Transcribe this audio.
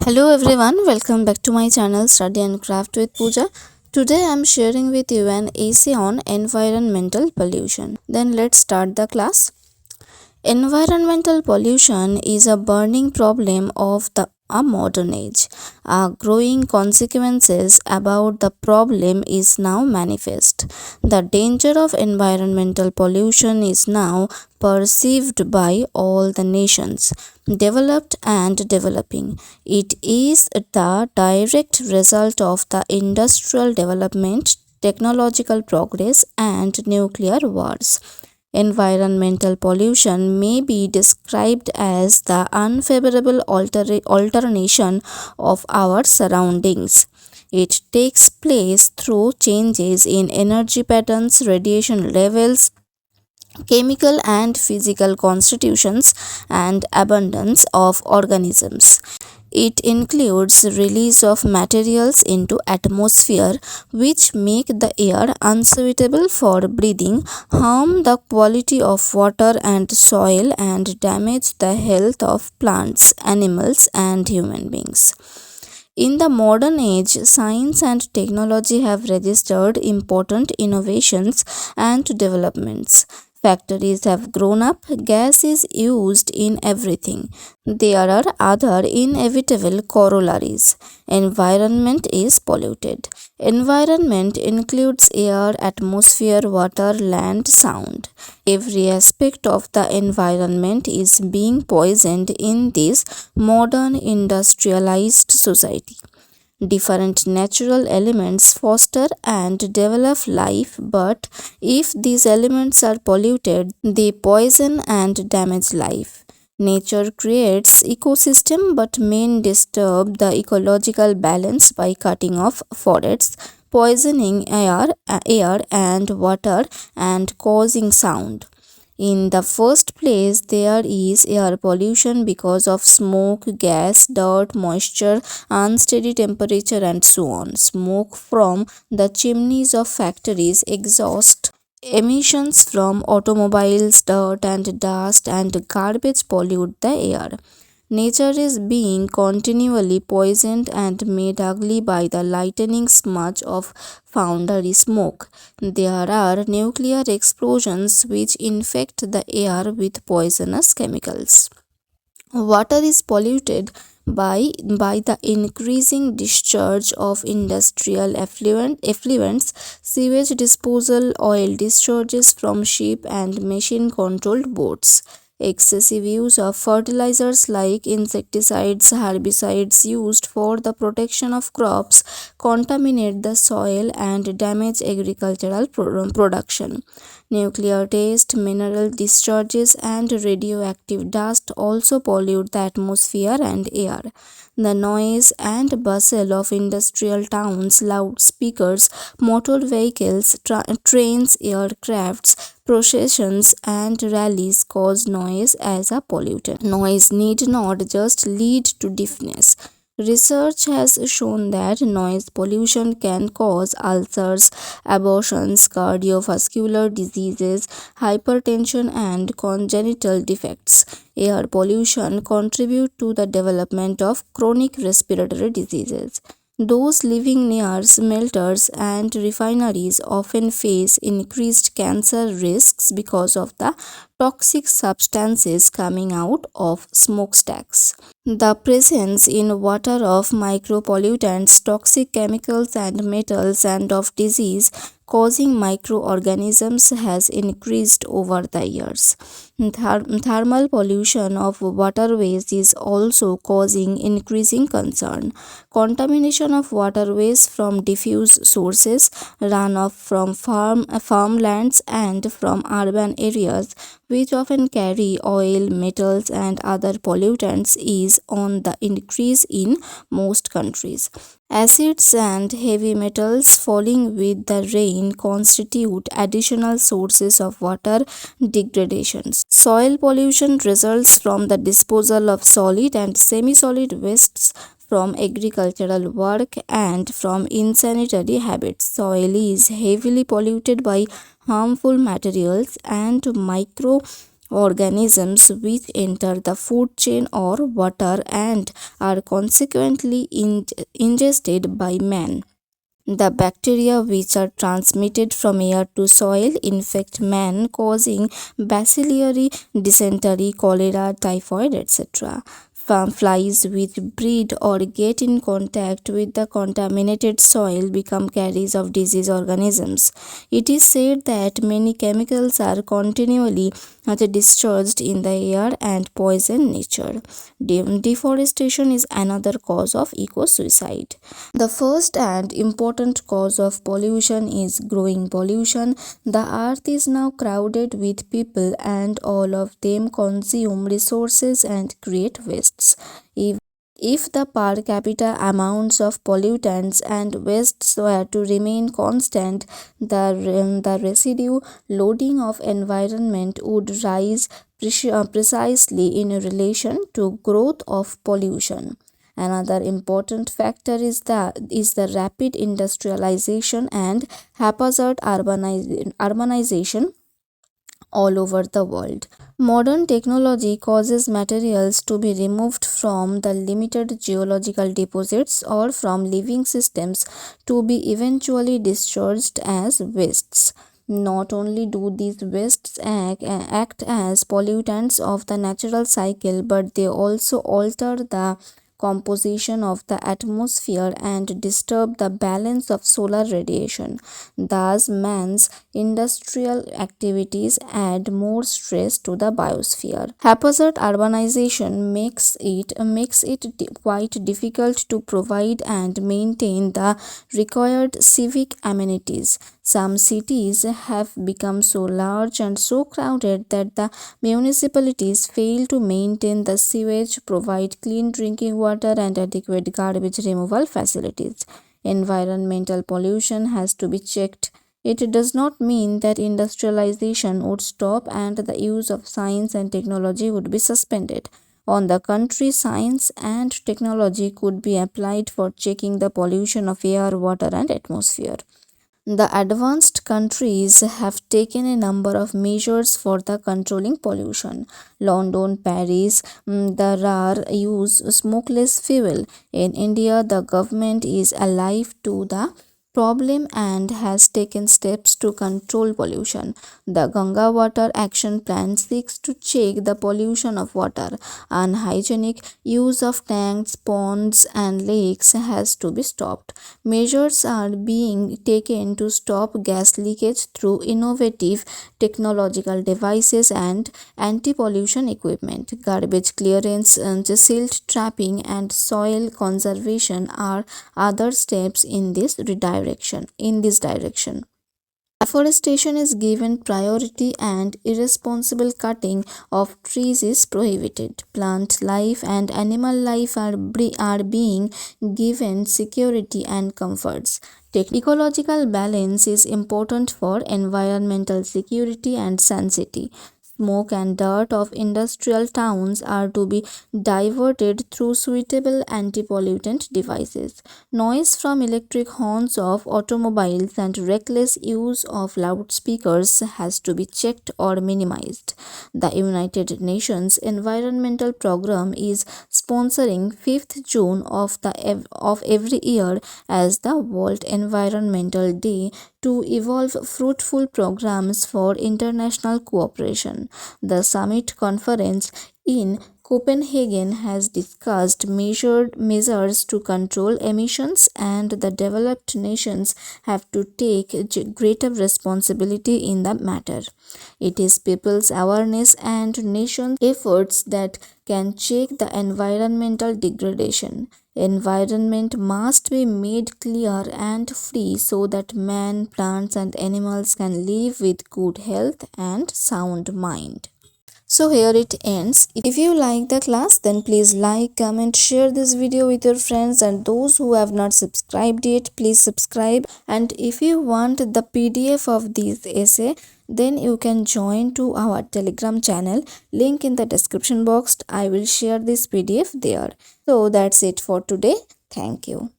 Hello everyone, welcome back to my channel Study and Craft with Pooja. Today I am sharing with you an essay on environmental pollution. Then let's start the class. Environmental pollution is a burning problem of the a modern age. A growing consequences about the problem is now manifest. The danger of environmental pollution is now perceived by all the nations, developed and developing. It is the direct result of the industrial development, technological progress, and nuclear wars. Environmental pollution may be described as the unfavorable alternation of our surroundings. It takes place through changes in energy patterns, radiation levels, chemical and physical constitutions, and abundance of organisms. It includes release of materials into atmosphere which make the air unsuitable for breathing, harm the quality of water and soil, and damage the health of plants, animals, and human beings. In the modern age, science and technology have registered important innovations and developments. Factories have grown up, gas is used in everything. There are other inevitable corollaries. Environment is polluted. Environment includes air, atmosphere, water, land, sound. Every aspect of the environment is being poisoned in this modern industrialized society. Different natural elements foster and develop life, but if these elements are polluted, they poison and damage life. Nature creates ecosystem but may disturb the ecological balance by cutting off forests, poisoning air and water, and causing sound. In the first place, there is air pollution because of smoke, gas, dirt, moisture, unsteady temperature, and so on. Smoke from the chimneys of factories, exhaust emissions from automobiles, dirt and dust, and garbage pollute the air. Nature is being continually poisoned and made ugly by the lightning smudge of foundry smoke. There are nuclear explosions which infect the air with poisonous chemicals. Water is polluted by the increasing discharge of industrial effluents, sewage disposal, oil discharges from ship and machine controlled boats. Excessive use of fertilizers like insecticides, herbicides used for the protection of crops contaminate the soil and damage agricultural production. Nuclear waste, mineral discharges, and radioactive dust also pollute the atmosphere and air. The noise and bustle of industrial towns, loudspeakers, motor vehicles, trains, aircrafts, processions, and rallies cause noise as a pollutant. Noise need not just lead to deafness. Research has shown that noise pollution can cause ulcers, abortions, cardiovascular diseases, hypertension, and congenital defects. Air pollution contribute to the development of chronic respiratory diseases. Those living near smelters and refineries often face increased cancer risks because of the toxic substances coming out of smokestacks. The presence in water of micropollutants, toxic chemicals and metals, and of disease causing microorganisms has increased over the years. Thermal pollution of waterways is also causing increasing concern. Contamination of waterways from diffuse sources, runoff from farmlands, and from urban areas, which often carry oil, metals, and other pollutants, is on the increase in most countries. Acids and heavy metals falling with the rain constitute additional sources of water degradation. Soil pollution results from the disposal of solid and semi-solid wastes from agricultural work and from insanitary habits. Soil is heavily polluted by harmful materials and organisms which enter the food chain or water and are consequently ingested by man. The bacteria which are transmitted from air to soil infect man, causing bacillary dysentery, cholera, typhoid, etc. Flies which breed or get in contact with the contaminated soil become carriers of disease organisms. It is said that many chemicals are continually discharged in the air and poison nature. Deforestation is another cause of eco-suicide. The first and important cause of pollution is growing pollution. The earth is now crowded with people and all of them consume resources and create wastes. If the per capita amounts of pollutants and wastes were to remain constant, the residue loading of environment would rise precisely in relation to growth of pollution. Another important factor is the rapid industrialization and haphazard urbanization all over the world. Modern technology causes materials to be removed from the limited geological deposits or from living systems to be eventually discharged as wastes. Not only do these wastes act as pollutants of the natural cycle, but they also alter the composition of the atmosphere and disturb the balance of solar radiation. Thus, man's industrial activities add more stress to the biosphere. Haphazard urbanization makes it quite difficult to provide and maintain the required civic amenities. Some cities have become so large and so crowded that the municipalities fail to maintain the sewage, provide clean drinking water, and adequate garbage removal facilities. Environmental pollution has to be checked. It does not mean that industrialization would stop and the use of science and technology would be suspended. On the contrary, science and technology could be applied for checking the pollution of air, water, and atmosphere. The advanced countries have taken a number of measures for the controlling pollution. London, Paris, the RAR use smokeless fuel. In India, the government is alive to the problem and has taken steps to control pollution. The Ganga Water Action Plan seeks to check the pollution of water. Unhygienic use of tanks, ponds, and lakes has to be stopped. Measures are being taken to stop gas leakage through innovative technological devices and anti-pollution equipment. Garbage clearance, silt trapping, and soil conservation are other steps in this direction. Afforestation is given priority and irresponsible cutting of trees is prohibited. Plant life and animal life are being given security and comforts. Ecological balance is important for environmental security and sanctity. Smoke and dirt of industrial towns are to be diverted through suitable anti-pollutant devices. Noise from electric horns of automobiles and reckless use of loudspeakers has to be checked or minimized. The United Nations Environmental Programme is sponsoring 5th June of every year as the World Environmental Day to evolve fruitful programs for international cooperation. The summit conference in Copenhagen has discussed measures to control emissions, and the developed nations have to take greater responsibility in the matter. It is people's awareness and nations' efforts that can check the environmental degradation. Environment must be made clear and free so that man, plants, and animals can live with good health and sound mind. So here it ends. If you like the class, then please like, comment, share this video with your friends, and those who have not subscribed yet, please subscribe. And if you want the PDF of this essay, then you can join to our Telegram channel. Link in the description box. I will share this PDF there. So that's it for today. Thank you.